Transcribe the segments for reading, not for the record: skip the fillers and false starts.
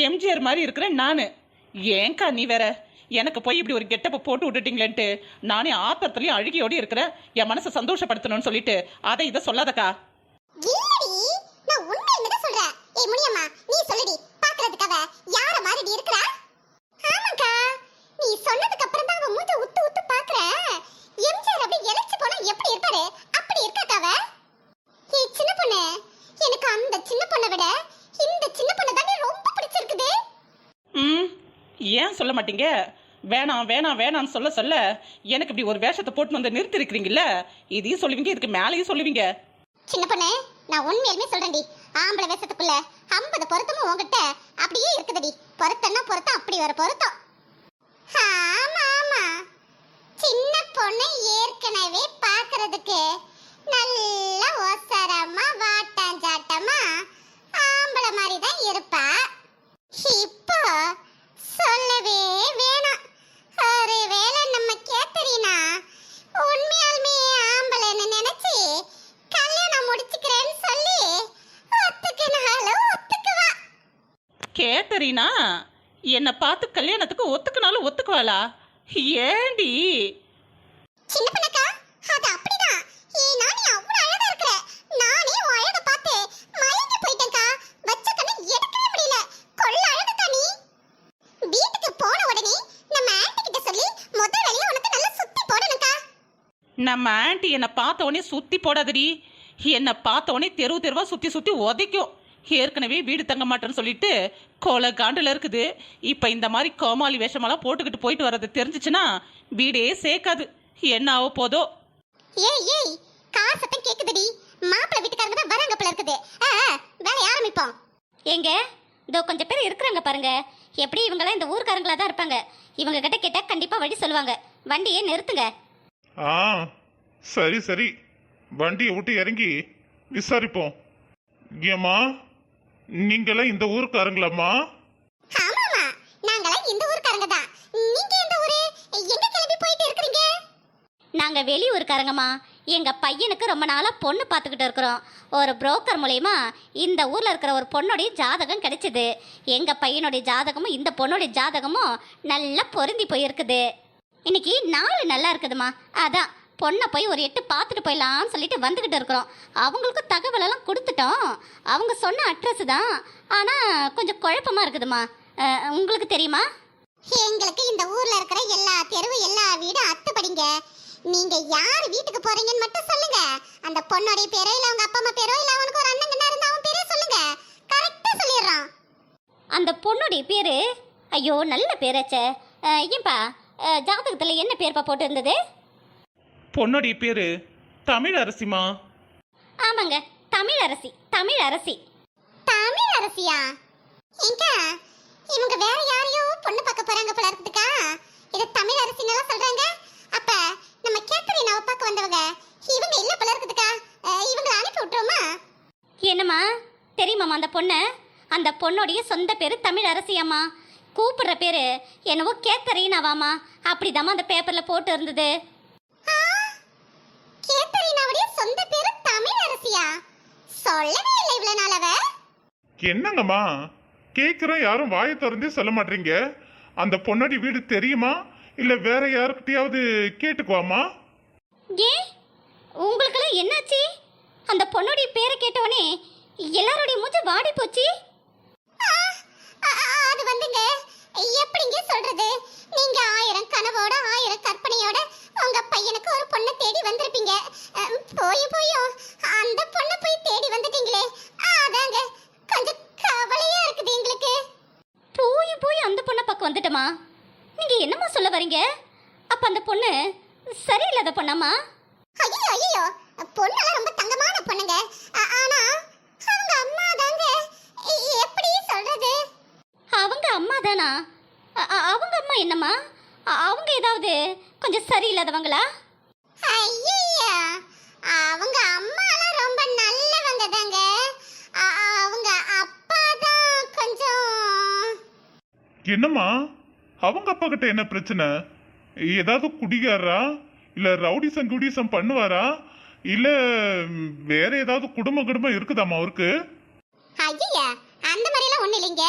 எம்ஜிஆர் மாதிரி இருக்கிறேன் நானு. ஏன்க்கா நீ வேற எனக்கு போய் இப்படி ஒரு கெட்டப்ப போட்டு விட்டுட்டீங்களேன்ட்டு நானே ஆத்திரத்துலயும் அழுகியோடு இருக்கிறேன். என் மனசை சந்தோஷப்படுத்தணும்னு சொல்லிட்டு அதை இதை சொல்லாதக்கா. இல்லடி, நான் உண்மை என்னதான் சொல்றேன். ஏய் முனியம்மா, நீ சொல்லுடி, பாக்குறதுக்காக யார மாதிரி இருக்கறா? ஆமாக்கா, நீ சொன்னதுக்கு அப்புறம் தான் அவ மூஞ்ச உத்து உத்து பாக்குறேன். எம்ஜிஆர் அப்படி எலச்சு போனா எப்படி இருப்பாரு அப்படி இருக்காக்காவ. ஏய் சின்ன பொண்ணு, எனக்கு அந்த சின்ன பொண்ணை விட இந்த சின்ன பொண்ணு தானே ரொம்ப பிடிச்சிருக்குது. ஏன் சொல்ல மாட்டீங்க? வேணாம் வேணாம் வேணாம்னு சொல்ல சொல்ல எனக்கு இப்படி ஒரு வேஷத்தை போட்டு வந்து நிறுத்தி இருக்கிறீங்கல்ல, இதையும் சொல்லுவீங்க, இதுக்கு மேலேயும் சொல்லுவீங்க. சின்ன பொண்ணு, நான் உண்மையாலுமே சொல்றேன்டி, ஆம்பளை வேஷத்துக்குள்ள 50 பொருத்தமும் உங்ககிட்ட அப்படியே இருக்குதுடி. பொருத்தம்னா பொருத்தம், அப்படி ஒரு பொருத்தம். ஆமா ஆமா, சின்ன பொண்ணு ஏற்கனவே பாக்குறதுக்கு நல்ல ஒசரமா வாட்டாஞ்சாட்டமா ஆம்பளை மாதிரி தான் இருப்பா. இப்போ சொல்லவே வேணாம். ஒருவேளை நம்ம கேத்தரினா உண்மையாலுமே ஆம்பளைன்னு நினைச்சு கல்யாணம் முடிச்சுக்கிறேன்னு சொல்லி ஒத்துக்கினாலும் ஒத்துக்குவா. கேத்தரினா என்னை பார்த்து கல்யாணத்துக்கு ஒத்துக்கினாலும் ஒத்துக்குவாளா? ஏண்டி? சின்ன பண்ணக்கா, அது அப்படிதான். ஏன்னா நீ அவ்வளவு அழகா இருக்கற. நானே உன் அழகை பார்த்து மயங்கி போயிட்டேன்க்கா. வச்ச கண்ணை எடுக்கவே முடியல. கொள்ள அழகுக்கா நீ. வீட்டுக்கு போன உடனே நம்ம ஆன்ட்டி கிட்ட சொல்லி முதல் வேலையா உனக்கு நல்லா சுத்தி போடணும்க்கா. நம்ம ஆண்டி என்னை பார்த்த உடனே சுத்தி போடாதடி. என்னை பார்த்த உடனே தெருவு தெருவா சுத்தி சுத்தி உதைக்கும். ஏற்கனவே வீடு தங்க மாட்டேன்னு சொல்லிட்டு கொலை காண்டில் இருக்குது. இப்போ இந்த மாதிரி கோமாளி வேஷமெல்லாம் போட்டுக்கிட்டு போயிட்டு வர்றது தெரிஞ்சிச்சுன்னா வீடே சேர்க்காது. என்ன ஆக போதோ. ஏய் ஏய், கார் சத்தம் கேக்குதுடி. மாப்பிள்ளை வீட்டுக்காரங்க தான் வராங்க போல இருக்குது. வேலைய ஆரம்பிப்போம். ஏங்க, இதோ கொஞ்சம் பேர் இருக்கிறாங்க பாருங்க. எப்படி இவங்கெல்லாம் இந்த ஊர்க்காரங்களா தான் இருப்பாங்க. இவங்க கிட்ட கேட்டா கண்டிப்பா வழி சொல்லுவாங்க. வண்டியை நிறுத்துங்க. சரி சரி, வண்டியை விட்டு இறங்கி விசாரிப்போம். ஏம்மா, நீங்களாம் இந்த ஊருக்காரங்களாம்மா? ஆமாமா, நாங்களாம் இந்த ஊர்க்காரங்க தான். நீங்க எந்த ஊரு? எங்க கிளம்பி போயிட்டு இருக்கீங்க? நாங்க வெளியூர்காரங்கம்மா. எங்க பையனுக்கு ரொம்ப நாளா பொண்ணு பார்த்துக்கிட்டு இருக்கிறோம். ஒரு புரோக்கர் மூலயமா இந்த ஊர்ல இருக்கிற ஒரு பொண்ணுடைய ஜாதகம் கிடைச்சது. எங்க பையனுடைய ஜாதகமும் இந்த பொண்ணுடைய ஜாதகமும் நல்லா பொருந்தி போயிருக்குது. இன்னைக்கு நாள் நல்லா இருக்குதுமா. அதான் பொண்ணை போய் ஒரு எட்டு பார்த்துட்டு போயிடலாம்னு சொல்லிட்டு வந்துக்கிட்டு இருக்கிறோம். அவங்களுக்கு தகவலெல்லாம் கொடுத்துட்டோம். அவங்க சொன்ன அட்ரஸ் தான், ஆனால் கொஞ்சம் குழப்பமாக இருக்குதுமா. உங்களுக்கு தெரியுமா? எங்களுக்கு இந்த ஊர்ல இருக்கிற எல்லா தெருவு எல்லா வீடும் அத்துப்படிங்க. நீங்க யார் வீட்டுக்கு போறீங்கன்னு மட்டும் சொல்லுங்க. அந்த பொண்ணோட பேரோ இல்ல அவங்க அப்பா அம்மா பேரோ இல்ல அவனுக்கு ஒரு அண்ணன் இருந்தா அவன் பேரோ சொல்லுங்க. கரெக்டா சொல்லிடுறான். அந்த பொண்ணுடைய பேரு, ஐயோ நல்ல பேராச்சே. ஏன்பா ஜாதகத்தில் என்ன பேர்ப்பா போட்டு இருந்தது? பொண்ணுடைய பேரு தமிழரசிமா. ஆமாங்க, தமிழரசி. தமிழரசி தமிழரசியா? எங்க இவங்க வேற யாரையோ பொண்ணு பார்க்க போறாங்க போல இருக்குதுக்கா. இது தமிழரசின்னு சொல்றாங்க. அப்ப நம்ம கேத்தரினாவை பார்க்க வந்தவங்க இவங்க இல்ல போல இருக்குதுக்கா. இவங்களை அனுப்பி விட்டுருமா? என்னம்மா தெரியுமாம்மா அந்த பொண்ணு? அந்த பொண்ணுடைய சொந்த பேரு தமிழரசியம்மா. கூப்பிடுற பேரு என்னவோ கேத்தரினாவாமா. அப்படிதாம்மா அந்த பேப்பர்ல போட்டு இருந்தது. கேத்தரினாவுடைய சொந்த பேரு தமிழரசியா? சொல்லவே இல்லை இவ்வளவு நாள் அவ. என்னங்கம்மா கேக்குறோம், யாரும் வாயை திறந்தே சொல்ல மாட்டீங்க. அந்த பொண்ணாடி வீடு தெரியுமா இல்ல வேற யாருக்கிட்டையாவது கேட்டுக்குவாமா? ஏன் உங்களுக்கெல்லாம் என்னாச்சு? அந்த பொண்ணுடைய பேரை கேட்டவனே எல்லாருடைய மூஞ்ச வாடி போச்சு. அது வந்துங்க, எப்படிங்க சொல்றது? நீங்க 1000 கனவோட 1000 கற்பனையோட உங்க பையனுக்கு ஒரு பொண்ணை தேடி வந்திருப்பீங்க. போயும் அந்த பொண்ணை போய் தேடி வந்துட்டீங்களே, அதாங்க கொஞ்சம் கவலையா இருக்குது எங்களுக்கு. போய் அந்த பொண்ணை பக்கம் வந்துட்டோமா? நீங்க என்னம்மா சொல்ல வரீங்க? அப்ப அந்த பொண்ணு சரியில்லாத பொண்ணாமா? ஐயோ, பொண்ணெல்லாம் ரொம்ப தங்கமான பொண்ணுங்க. ஆனா அவங்க அம்மா தாங்க. எப்படி சொல்றது? அவங்க அம்மா தானா? அவங்க அம்மா என்னம்மா? அவங்க ஏதாவது கொஞ்சம் சரியில்லாதவங்களா? ஐயோ, அவங்க அம்மாலாம் ரொம்ப நல்லவங்க தாங்க. அவங்க அப்பா தான் கொஞ்சம். என்னம்மா, அவங்க அப்பா கிட்ட என்ன பிரச்சனை? ஏதாவது குடிகாரா இல்ல ரவுடிசம் குடிசம் பண்ணுவாரா இல்ல வேற ஏதாவது குடும்பம் இருக்குதாமா அவருக்கு? ஐயா, அந்த மாதிரிலாம் ஒண்ணு இல்லைங்க.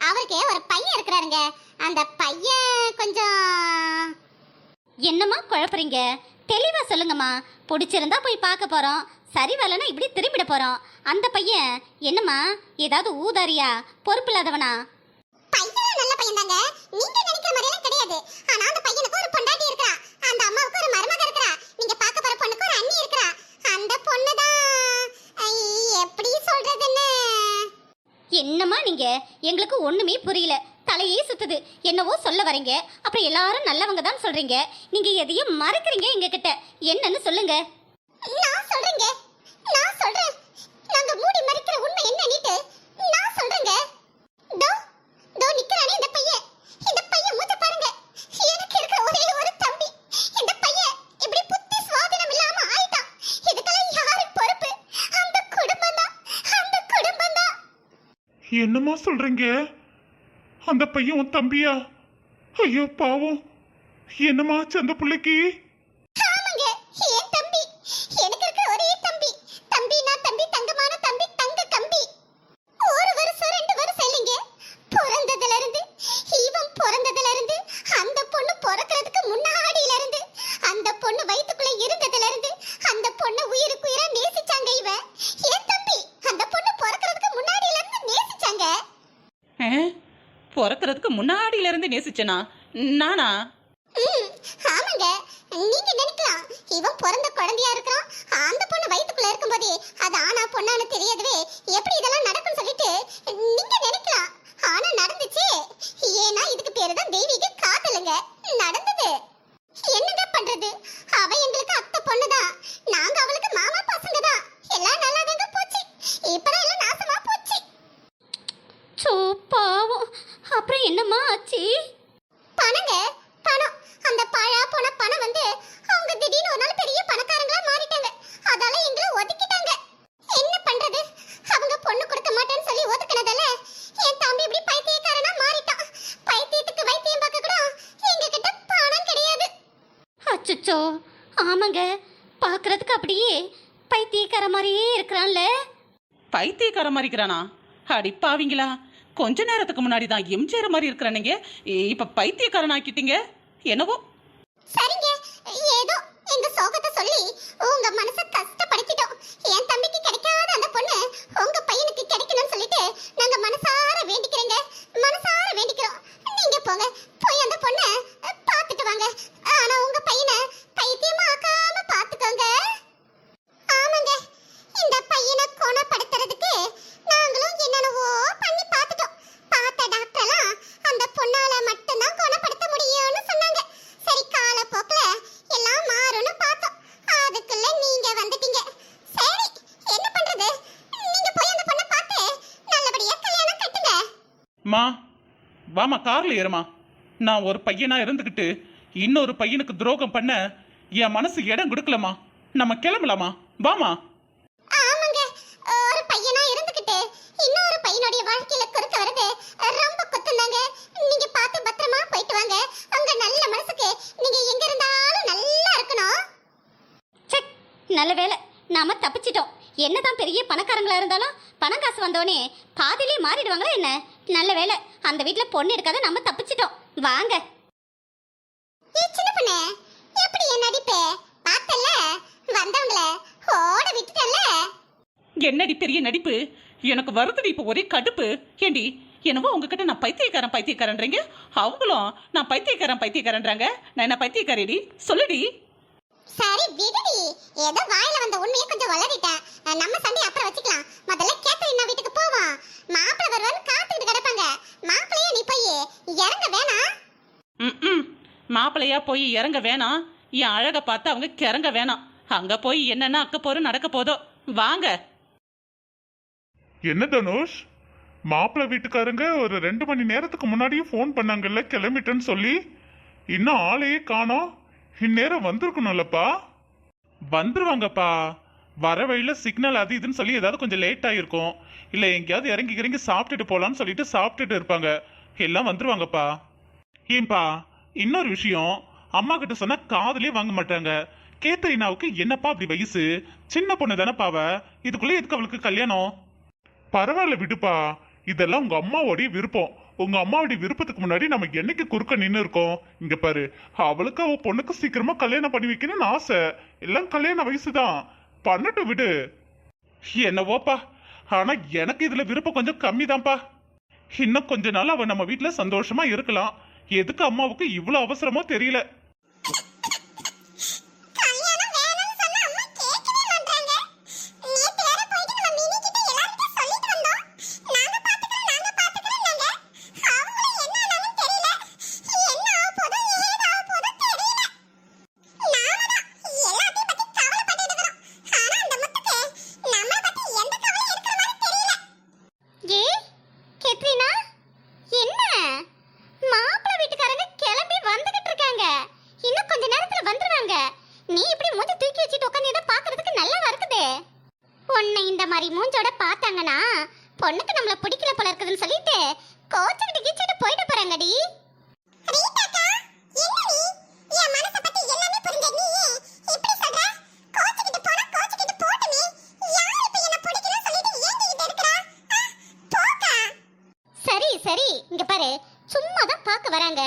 அவருக்கு ஒரு பையன் இருக்கிறாருங்க. அந்த பையன் கொஞ்சம் என்னம்மா குழப்பறீங்க? தெளிவா சொல்லுங்கம்மா. பிடிச்சிருந்தா போய் பார்க்க போறோம், சரி வரலன்னா இப்படி திரும்பிட போறோம். அந்த பையன் என்னம்மா, ஏதாவது ஊதாரியா, பொறுப்பு இல்லாதவனா? பையன் நல்ல பையன் தாங்க. நீங்க நினைக்கிற மாதிரி எல்லாம் கிடையாது. ஆனா அந்த பையனுக்கு ஒரு பொண்டாட்டி இருக்கா, அந்த அம்மாவுக்கு ஒரு மருமக இருக்கா, நீங்க பார்க்க போற பொண்ணுக்கு ஒரு அண்ணி இருக்கா. அந்த பொண்ணு தான் எப்படி சொல்றதுன்னு. என்னம்மா நீங்க? எங்களுக்கு ஒண்ணுமே புரியல, தலையே சுத்துது. என்னவோ சொல்ல வரீங்க, அப்புறம் எல்லாரும் நல்லவங்க தான் சொல்றீங்க. நீங்க எதையும் மறைக்கிறீங்க எங்க கிட்ட. என்னன்னு சொல்லுங்க. நான் சொல்றேங்க, நான் சொல்றேன். நாங்க மூடி மறைக்கிற உண்மை என்னன்னுட்டு நான் சொல்றேங்க. தோ தோ நிக்கறானே இந்த பையன். இந்த பையன் மூஞ்ச பாருங்க. எனக்கு இருக்கிற ஒரே ஒரு தம்பி. இந்த பையன் இப்படி புத்தி சுவாதீனம் இல்லாம ஆயிட்டான். இதுக்கெல்லாம் யாரு பொறுப்பு? அந்த குடும்பம் தான், அந்த குடும்பம் தான். என்னம்மா சொல்றீங்க? அந்த பையன் உன் தம்பியா? ஐயோ பாவம், என்னம்மா ஆச்சு அந்த பிள்ளைக்கு? ஆமாங்க, என் தம்பி. எனக்கு இருக்கிற ஒரே தம்பி. தம்பினா தம்பி, தங்கமான தம்பி, தங்க கம்பி. ஒரு வருஷம் 2 வருஷம் இல்லைங்க. பிறந்ததுல இருந்து, இவன் பிறந்ததுல இருந்து, அந்த பொண்ணு பிறக்கிறதுக்கு முன்னாடியில இருந்து, அந்த பொண்ணு வயித்துக்குள்ள இருந்ததுல இருந்து, அந்த பொண்ணு உயிருக்கு உயிரா நேசிச்சாங்க இவன். என் தம்பி அந்த பொண்ணு பிறக்கிறதுக்கு முன்னாடியில இருந்து நேசிச்சாங்க. பிறக்கிறதுக்கு முன்னாடியில இருந்து நேசிச்சனா நானா? ஆமாங்க, நீங்க நினைக்கலாம் இவன் பிறந்த குழந்தையா இருக்கான், அந்த பொண்ணு வயித்துக்குள்ள இருக்கும்போதே அது ஆனா பொண்ணான்னு தெரியாதவே எப்படி இதெல்லாம் நடக்கும்னு சொல்லிட்டு நீங்க நினைக்கலாம். ஆனா நடந்துச்சு. ஏன்னா இதுக்கு பேரு தான் தெய்வீக காதலுங்க. நடந்தது. என்னங்க பண்றது? அவ எங்களுக்கு அத்தை பொண்ணுதான், நாங்க அவளுக்கு மாமா பசங்க தான். எல்லாம் நல்லாதாங்க போச்சு. இப்பதான் எல்லாம் நாசமா போச்சு. சோ பாவம். அப்புறம் என்னம்மா ஆச்சு? பணங்க, பணம். அந்த பழா போன பணம் வந்து அவங்க திடீர்னு ஒரு நாள் பெரிய பணக்காரங்களா மாறிட்டாங்க. அதால எங்களை ஒதுக்கிட்டாங்க. என்ன பண்றது? அவங்க பொண்ணு கொடுக்க மாட்டேன்னு சொல்லி ஒதுக்குனதால என் தம்பி இப்படி பைத்தியக்காரனா மாறிட்டான். பைத்தியத்துக்கு வைத்தியம் பார்க்க கூட எங்க கிட்ட பணம் கிடையாது. அச்சச்சோ, ஆமாங்க, பார்க்கறதுக்கு அப்படியே பைத்தியக்கார மாதிரியே இருக்கிறான்ல. பைத்தியக்கார மாதிரி இருக்கிறானா? அடிப்பாவீங்களா, கொஞ்ச நேரத்துக்கு முன்னாடி தான் எம்ஜிஆர் மாதிரி இருக்கிறானுங்க, இப்ப பைத்தியக்காரன் ஆக்கிட்டீங்க. என்னவோ சரிங்க, ஏதோ எங்க சோகத்தை சொல்லி உங்க மனசை கஷ்டப்படுத்திட்டோம். என் தம்பிக்கு கிடைக்காத அந்த பொண்ணு உங்க பையனுக்கு கிடைக்கணும்னு சொல்லிட்டு நாங்க மனசார வேண்டிக்கிறேங்க. மனசார வேண்டிக்கிறோம். நீங்க போங்க, போய் அந்த பொண்ணை பார்த்துட்டு வாங்க. ஆனா உங்க பையனை பைத்தியமா ஆக்காம பார்த்துக்கோங்க. ஆமாங்க, இந்த பையனை குணப்படுத்துறதுக்கு நாங்களும் என்னென்னவோ பண்ணி பார்த்துட்டோம். பார்த்த டாக்டர்லாம் அந்த பொண்ணால மட்டும்தான் குணப்படுத்த முடியும்னு சொன்னாங்க. சரி, காலப்போக்குல எல்லாம் மாறும்னு பார்த்தோம். அதுக்குள்ள நீங்க வந்துட்டீங்க. சரி, என்ன பண்றது? நீங்க போய் அந்த பொண்ணை பார்த்து நல்லபடியா கல்யாணம் கட்டுங்க. மா வாமா, கார்ல ஏறுமா. நான் ஒரு பையனா இருந்துகிட்டு இன்னொரு பையனுக்கு துரோகம் பண்ண என் மனசு இடம் கொடுக்கலமா. நம்ம கிளம்பலாமா? வாமா. ஆமாங்க, ஒரு பையனா இருந்துகிட்டு இன்னொரு பையனுடைய வாழ்க்கையில குறுக்க வருது ரொம்ப குத்தந்தாங்க. நீங்க பார்த்து பத்திரமா போயிட்டு வாங்க. உங்க நல்ல மனசுக்கு நீங்க எங்க இருந்தாலும் நல்லா இருக்கணும். செக், நல்ல வேலை, நாம தப்பிச்சிட்டோம். என்னதான் பெரிய பணக்காரங்களா இருந்தாலும் பணம் காசு வந்தோடனே பாதியிலே மாறிடுவாங்களா என்ன? நல்ல வேலை, அந்த வீட்டுல பொண்ணு இருக்காத, நம்ம தப்பிச்சிட்டோம். வாங்க. சின்ன பொண்ணு, எப்படி என் நடிப்பு பார்த்தல? வந்தவங்கள ஓட விட்டுட்டல. என்னடி பெரிய நடிப்பு? எனக்கு வருதுடி இப்ப ஒரே கடுப்பு. ஏண்டி, என்னவோ உங்ககிட்ட நான் பைத்தியக்காரன் பைத்தியக்காரன்றீங்க, அவங்களும் நான் பைத்தியக்காரன்றாங்க. நான் என்ன பைத்தியக்காரடி? சொல்லுடி. சரி விடுடி, ஏதோ வாயில வந்த உண்மையை கொஞ்சம் வளரிட்டேன். நம்ம சண்டை அப்புறம் வச்சுக்கலாம். முதல்ல கேத்தரினா வீட்டுக்கு போவோம். மாப்பிள்ளை வருவான்னு காத்துக்கிட்டு கிடப்பாங்க. மாப்பிள்ளையே நீ போய் இறங்க வேணாம். மாப்பிள்ளையா போய் இறங்க வேணாம். என் அழக பார்த்து அவங்க கிறங்க வேணாம். அங்க போய் என்னென்ன அக்க போறோம் நடக்க போதோ. வாங்க. என்ன தனுஷ், மாப்பிள்ளை வீட்டுக்காரங்க ஒரு 2 மணி நேரத்துக்கு முன்னாடியும் ஃபோன் பண்ணாங்கல்ல கிளம்பிட்டேன்னு சொல்லி, இன்னும் ஆளையே காணோம். இந்நேரம் வந்திருக்கணும்லப்பா. வந்துருவாங்கப்பா. வர வழியில சிக்னல் அது இதுன்னு சொல்லி ஏதாவது கொஞ்சம் லேட் ஆகிருக்கும். இல்லை எங்கேயாவது இறங்கி சாப்பிட்டுட்டு போகலான்னு சொல்லிட்டு சாப்பிட்டுட்டு இருப்பாங்க. எல்லாம் வந்துருவாங்கப்பா. ஏன்பா, இன்னொரு விஷயம், அம்மா கிட்ட சொன்னா காதலே வாங்க மாட்டாங்க. கேத்தரினாவுக்கு என்னப்பா அப்படி வயசு? சின்ன பொண்ணு தானே பாவ, இதுக்குள்ளே எதுக்கு அவளுக்கு கல்யாணம்? பரவாயில்ல விடுப்பா, இதெல்லாம் உங்க அம்மாவோடைய விருப்பம். உங்க அம்மாவுடைய விருப்பத்துக்கு முன்னாடி நம்ம என்னைக்கு குறுக்க நின்று இருக்கோம்? இங்க பாரு, அவளுக்கு அவ பொண்ணுக்கு சீக்கிரமா கல்யாணம் பண்ணி வைக்கணும்னு ஆசை. எல்லாம் கல்யாண வயசுதான், பண்ணட்டும் விடு. என்னவோப்பா, ஆனா எனக்கு இதுல விருப்பம் கொஞ்சம் கம்மிதான்ப்பா. இன்னும் கொஞ்ச நாள் அவ நம்ம வீட்டுல சந்தோஷமா இருக்கலாம். எதுக்கு அம்மாவுக்கு இவ்வளவு அவசரமோ தெரியல. கல்யாணம் வேணும்னு சொன்னா அம்மா கேட்கவே மாட்டாங்க. நேத்து வேற போயிட்டு நம்ம மினி கிட்ட எல்லார்கிட்ட சொல்லிட்டு வந்தோம். நாங்க பாத்துக்கறோம்னாங்க. அவங்களும் என்ன ஆனாலும் தெரியல. என்ன ஆக போதோ ஏது ஆக போதோ தெரியல. நாம தான் எல்லாத்தையும் பத்தி கவலைப்பட்டுட்டு இருக்கோம். ஆனா அந்த முத்துக்கு நம்மள பத்தி எந்த கவலையும் இருக்கிற மாதிரி தெரியல. ஏ கேத்ரினா, என்ன மாப்பிள்ளை வீட்டுக்காரங்க கிளம்பி வந்துகிட்டு இருக்காங்க. இன்னும் கொஞ்ச நேரத்துல வந்துருவாங்க. நீ இப்படி மூஞ்சி தூக்கி வச்சுட்டு உட்காந்து பாக்குறதுக்கு நல்லாவா இருக்குது? உன்னை இந்த மாதிரி மூஞ்சோட பார்த்தாங்கன்னா பொண்ணுக்கு நம்மள பிடிக்கல போல இருக்குதுன்னு சொல்லிட்டு கோச்சுக்கிட்டு கீச்சிட்டு போயிட்டு போறாங்கடி. ரீட்டாக்கா, என்ன நீ என் மனச பத்தி எல்லாமே புரிஞ்ச நீ இப்படி சொல்ற? கோச்சிக்கிட்டு போனா கோச்சிக்கிட்டு போட்டுமே. யார் இப்ப என்ன பிடிக்கல சொல்லிட்டு ஏங்கிட்டு இருக்கறா? போக்கா. சரி சரி, இங்க பாரு, சும்மா தான் பார்க்க வராங்க.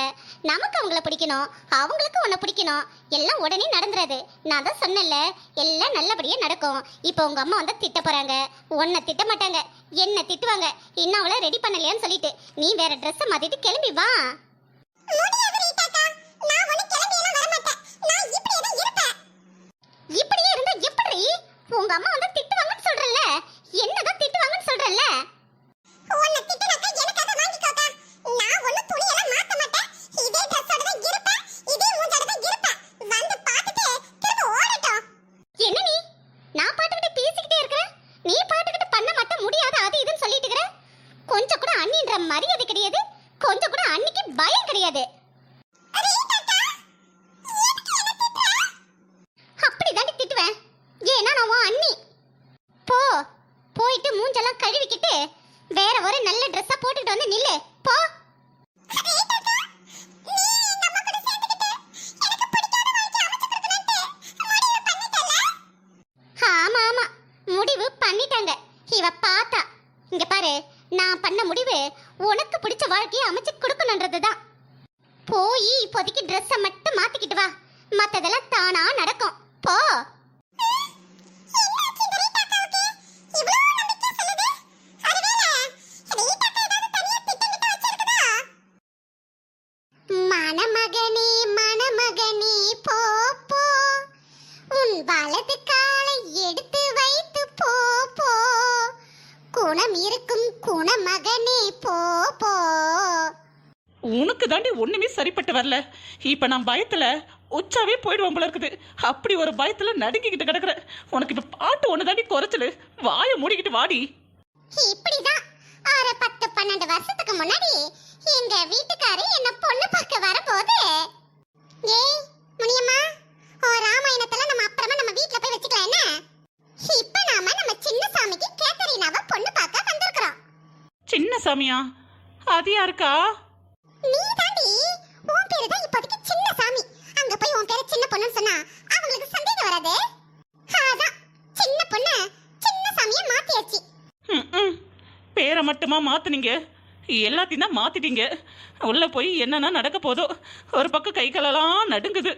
நமக்கு அவங்கள பிடிக்கணும், அவங்களுக்கு உன்னை பிடிக்கணும். எல்லாம் உடனே நடந்துறாது. நான் தான் சொன்னேன்ல, எல்லாம் நல்லபடியா நடக்கும். இப்போ உங்க அம்மா வந்து திட்ட போறாங்க. உன்னை திட்ட மாட்டாங்க, என்ன திட்டுவாங்க. இன்னும் அவளை ரெடி பண்ணலையான்னு சொல்லிட்டு நீ வேற ட்ரெஸ்ஸை மாத்திட்டு கிளம்பி வா. முடியாது ரீட்டாக்கா, நான் ஒண்ணு கிளம்பி எல்லாம் வர மாட்டேன். நான் இப்படியே தான் இருப்பேன். இப்படியே இருந்தா எப்படி? உங்க அம்மா வந்து திட்டுவாங்கன்னு சொல்றல, என்னதான் திட்டுவாங்கன்னு சொல்றல. உன்னை திட்டுனாக்கா எனக்காக வாங்கிக்கோக்கா. நான் ஒண்ணு துணியெல்லாம் மாத்த மாட்டேன். இதே ட்ரெஸ்ஸோட தான் இருப்பேன். இதே மூஞ்சோட தான் இருப்பேன். வந்து பார்த்துட்டு திரும்ப ஓடட்டும். என்ன நீ, நான் பாட்டுக்கிட்டு பேசிக்கிட்டே இருக்கிறேன், நீ பாட்டுக்கிட்டு பண்ண மாட்ட முடியாது அது இதுன்னு சொல்லிட்டு இருக்கிற. கொஞ்சம் கூட அண்ணின்ற மரியாதை கிடையாது, கொஞ்சம் கூட அன்னிக்கு பயம் கிடையாது. ரீட்டாக்கா, எதுக்கு என்ன திட்டுற? அப்படிதாண்டி திட்டுவேன், ஏன்னா நான் உன் அண்ணி. போ, போயிட்டு மூஞ்செல்லாம் கழுவிக்கிட்டு வேற ஒரு நல்ல ட்ரெஸ்ஸா போட்டுட்டு வந்து நில்லு போ. ரீட்டாக்கா, நீ இந்த அம்மா கூட சேர்ந்துக்கிட்டு எனக்கு பிடிக்காத வாழ்க்கை அமைச்சு கொடுக்கணும்னு முடிவு பண்ணிட்டல. ஆமா ஆமா, முடிவு பண்ணிட்டாங்க. இவ பார்த்தா, இங்க பாரு, நான் பண்ண முடிவு உனக்கு பிடிச்ச வாழ்க்கையை அமைச்சு கொடுக்கணுன்றதுதான். போய் இப்போதைக்கு ட்ரெஸ்ஸை மட்டும் மாத்திக்கிட்டு வா, மத்ததெல்லாம் தானா நடக்கும். போ. என்னாச்சு இந்த ரீட்டாக்காவுக்கு? இவ்வளவு நம்பிக்கை சொல்லுது. ஒருவேளை ரீட்டாக்கா ஏதாவது தனியா திட்டமிட்டு வச்சிருக்குதா? மணமகனே மணமகனே போ போ, உன் வலது காலை எடுத்து வைத்து போ போ, குணம் இருக்கும் குணமகனே போ போ. உனக்கு தாண்டி ஒண்ணுமே சரிப்பட்டு வரல. இப்ப நான் பயத்துல உச்சாவே போயிடுவோம் போல இருக்குது. அப்படி ஒரு பயத்துல நடுங்கிக்கிட்டு கிடக்குற. உனக்கு இப்ப பாட்டு ஒண்ணு தாண்டி குறைச்சலு. வாயை மூடிக்கிட்டு வாடி. இப்படிதான் ஒரு 10-12 வருஷத்துக்கு முன்னாடி எங்க வீட்டுக்காரு என்ன பொண்ணு பார்க்க வரபோது, ஏய் முனியம்மா, ஓ ராமாயணத்துல நம்ம அப்புறமா நம்ம வீட்ல போய் வச்சுக்கலாம் என்ன? இப்ப நாம நம்ம சின்ன சாமிக்கு கேத்தரினாவை பொண்ணு பார்க்க வந்திருக்கிறோம். சின்ன சாமியா? அது யாருக்கா? நீ தாண்டி, உன் பேரு தான் இப்போதைக்கு சின்ன சாமி. அங்க போய் உன் பேரு சின்ன பொண்ணுன்னு சொன்னா அவங்களுக்கு சந்தேகம் வராது. அதான் சின்ன பொண்ணு சின்ன சாமியை மாத்தியாச்சு. ம், பேரை மட்டுமா மாத்துனீங்க? எல்லாத்தையும் தான் மாத்திட்டீங்க. உள்ள போய் என்னன்னா நடக்க போதோ. ஒரு பக்கம் கை காலெல்லாம் நடுங்குது.